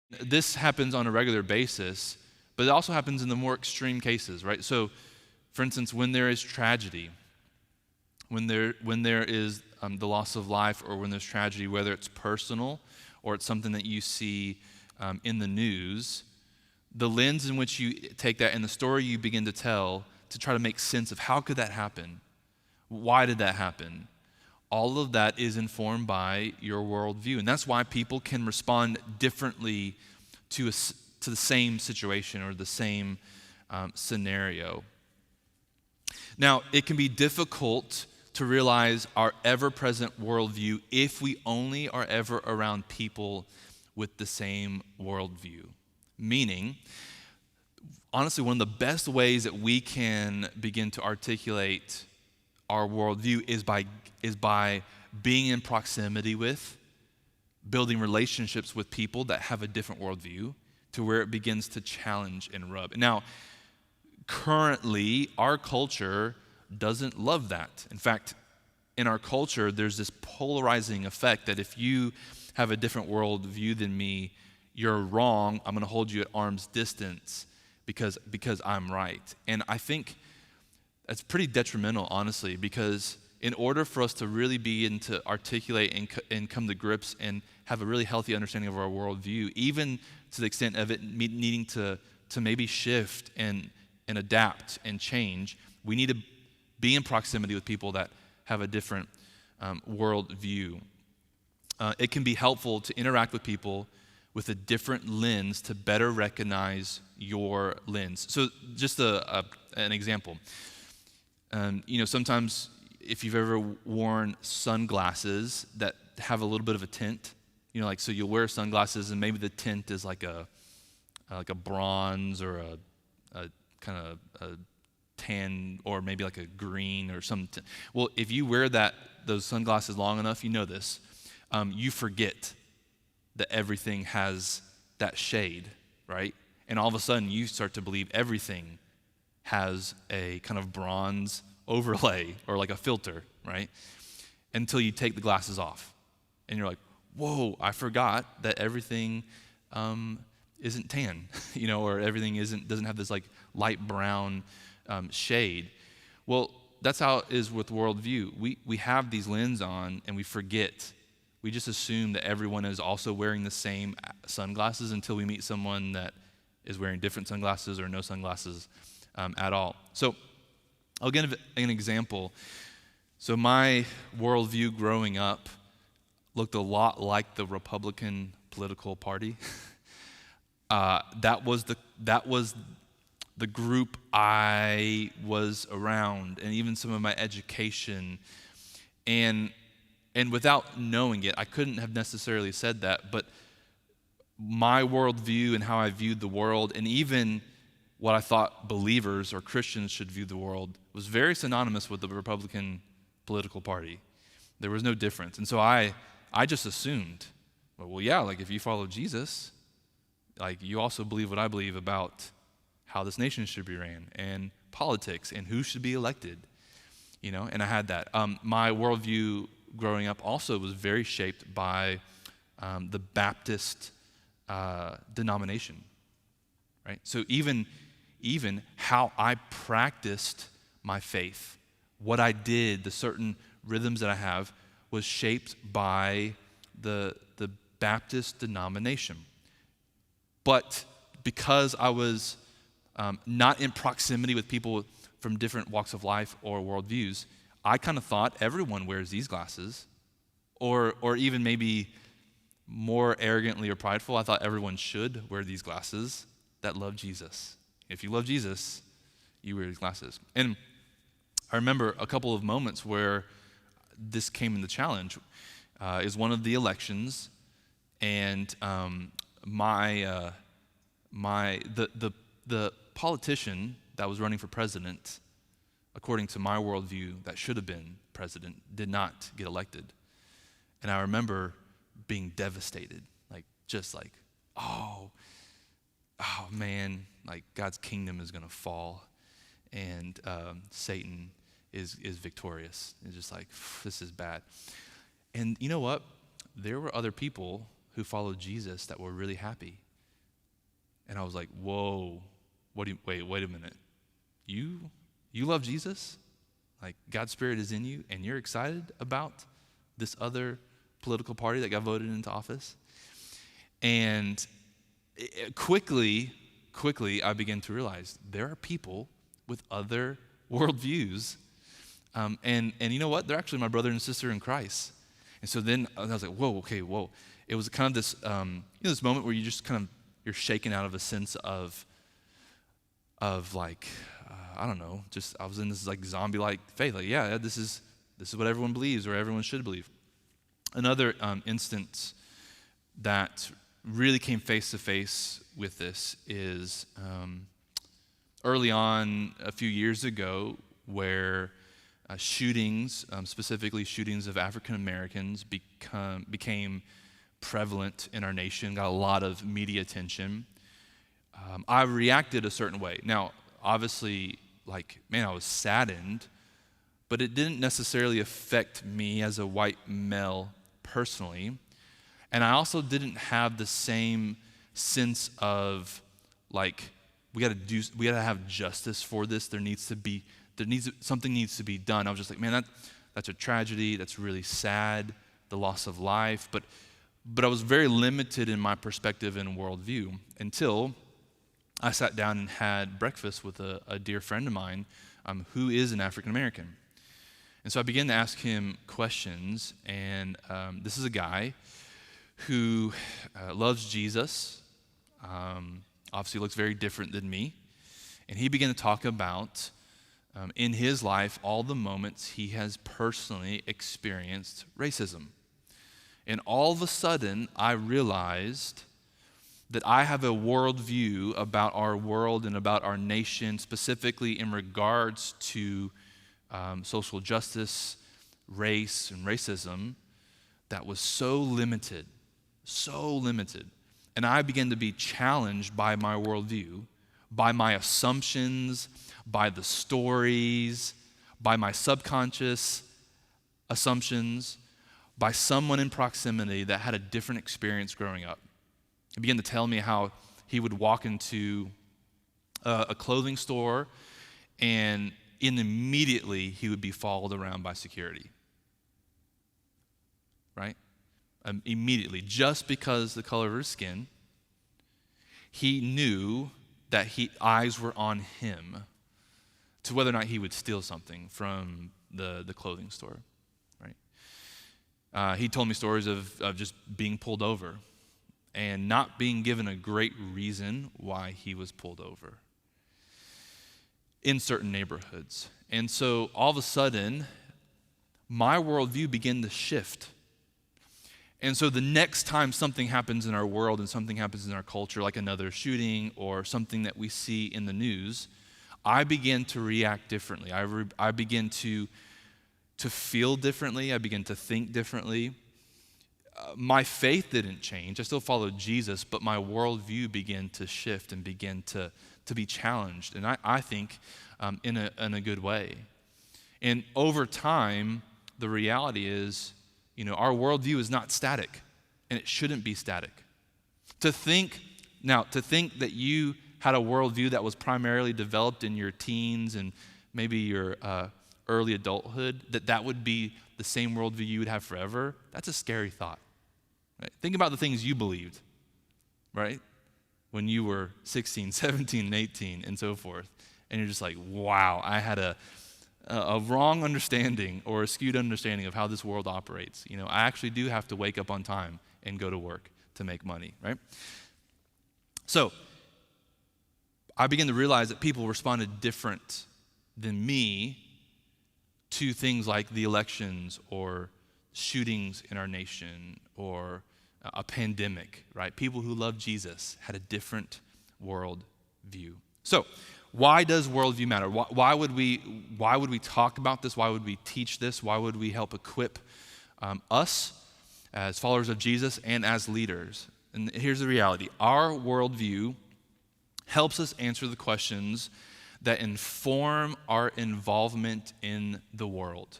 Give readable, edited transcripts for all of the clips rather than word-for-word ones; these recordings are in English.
This happens on a regular basis, but it also happens in the more extreme cases, right? So, for instance, when there is tragedy, when there is the loss of life, or when there's tragedy, whether it's personal or it's something that you see in the news, the lens in which you take that and the story you begin to tell to try to make sense of how could that happen? Why did that happen? All of that is informed by your worldview. And that's why people can respond differently to the same situation or the same scenario. Now, it can be difficult to realize our ever-present worldview if we only are ever around people with the same worldview. Meaning, honestly, one of the best ways that we can begin to articulate our worldview is by being in proximity with, building relationships with people that have a different worldview, to where it begins to challenge and rub. Now, currently, our culture doesn't love that. In fact, in our culture, there's this polarizing effect that if you have a different worldview than me, you're wrong. I'm going to hold you at arm's distance because I'm right. And I think that's pretty detrimental, honestly, because in order for us to really begin to articulate and come to grips and have a really healthy understanding of our worldview, even to the extent of it needing to maybe shift and adapt and change, we need to be in proximity with people that have a different worldview. It can be helpful to interact with people with a different lens to better recognize your lens. So just an example. Sometimes if you've ever worn sunglasses that have a little bit of a tint, so you'll wear sunglasses and maybe the tint is like a bronze or a kind of a tan or maybe like a green or something. Well, if you wear those sunglasses long enough, you know this, you forget that everything has that shade, right? And all of a sudden you start to believe everything has a kind of bronze overlay or like a filter, right? Until you take the glasses off. And you're like, whoa, I forgot that everything isn't tan, or everything doesn't have this like light brown shade. Well, that's how it is with worldview. We have these lenses on and we forget. We just assume that everyone is also wearing the same sunglasses until we meet someone that is wearing different sunglasses or no sunglasses at all. So I'll give an example. So my worldview growing up looked a lot like the Republican political party. That was the group I was around, and even some of my education. And without knowing it, I couldn't have necessarily said that, but my worldview and how I viewed the world, and even what I thought believers or Christians should view the world, was very synonymous with the Republican political party. There was no difference. And so I just assumed, well, yeah, like if you follow Jesus, like you also believe what I believe about how this nation should be ran and politics and who should be elected, and I had that. My worldview growing up also was very shaped by the Baptist denomination, right? So even how I practiced my faith, what I did, the certain rhythms that I have, was shaped by the Baptist denomination. But because I was not in proximity with people from different walks of life or worldviews, I kind of thought everyone wears these glasses, or even maybe more arrogantly or prideful, I thought everyone should wear these glasses that love Jesus. If you love Jesus, you wear these glasses. And I remember a couple of moments where this came in the challenge. Is one of the elections, and the politician that was running for president, according to my worldview, that should have been president, did not get elected. And I remember being devastated, oh man, like God's kingdom is going to fall, and Satan is victorious. It's just like, this is bad. And you know what? There were other people who followed Jesus that were really happy. And I was like, whoa, wait a minute. You love Jesus? Like God's Spirit is in you and you're excited about this other political party that got voted into office? And quickly, I began to realize there are people with other worldviews. And you know what? They're actually my brother and sister in Christ. And so then I was like, whoa. It was kind of this, this moment where you just you're shaken out of a sense of like, I don't know, just I was in this like zombie-like faith. Like, yeah, this is what everyone believes or everyone should believe. Another instance that really came face to face with this is early on a few years ago, where shootings, specifically shootings of African Americans, became prevalent in our nation, got a lot of media attention. I reacted a certain way. Now, obviously, I was saddened, but it didn't necessarily affect me as a white male personally. And I also didn't have the same sense of we got to have justice for this. Something needs to be done. I was just like, man, that's a tragedy. That's really sad, the loss of life. But I was very limited in my perspective and worldview until I sat down and had breakfast with a dear friend of mine who is an African American. And so I began to ask him questions, and this is a guy who loves Jesus, obviously looks very different than me, and he began to talk about in his life all the moments he has personally experienced racism. And all of a sudden, I realized that I have a worldview about our world and about our nation, specifically in regards to social justice, race, and racism, that was so limited. And I began to be challenged by my worldview, by my assumptions, by the stories, by my subconscious assumptions, by someone in proximity that had a different experience growing up. He began to tell me how he would walk into a clothing store and immediately he would be followed around by security. Right? Immediately, just because the color of his skin, he knew that eyes were on him to whether or not he would steal something from the clothing store. Right? He told me stories of just being pulled over and not being given a great reason why he was pulled over in certain neighborhoods. And so all of a sudden, my worldview began to shift. And so the next time something happens in our world and something happens in our culture, like another shooting or something that we see in the news, I begin to react differently. I begin to feel differently. I begin to think differently. My faith didn't change. I still followed Jesus, but my worldview began to shift and began to be challenged, and I think in a good way. And over time, the reality is, our worldview is not static, and it shouldn't be static. To think that you had a worldview that was primarily developed in your teens and maybe your early adulthood, that would be the same worldview you would have forever, that's a scary thought. Right? Think about the things you believed, right? When you were 16, 17, and 18, and so forth. And you're just like, wow, I had a wrong understanding or a skewed understanding of how this world operates. I actually do have to wake up on time and go to work to make money, right? So I began to realize that people responded different than me to things like the elections or shootings in our nation or a pandemic, right? People who love Jesus had a different world view. So why does worldview matter? Why would we talk about this? Why would we teach this? Why would we help equip us as followers of Jesus and as leaders? And here's the reality. Our worldview helps us answer the questions that inform our involvement in the world.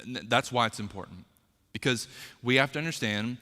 That's why it's important. Because we have to understand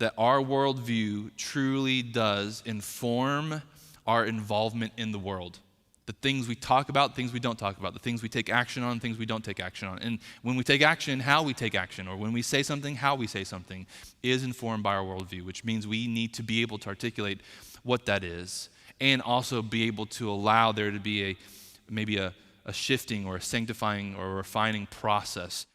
that our worldview truly does inform our involvement in the world. The things we talk about, things we don't talk about, the things we take action on, things we don't take action on. And when we take action, how we take action, or when we say something, how we say something, is informed by our worldview, which means we need to be able to articulate what that is and also be able to allow there to be maybe a shifting or a sanctifying or a refining process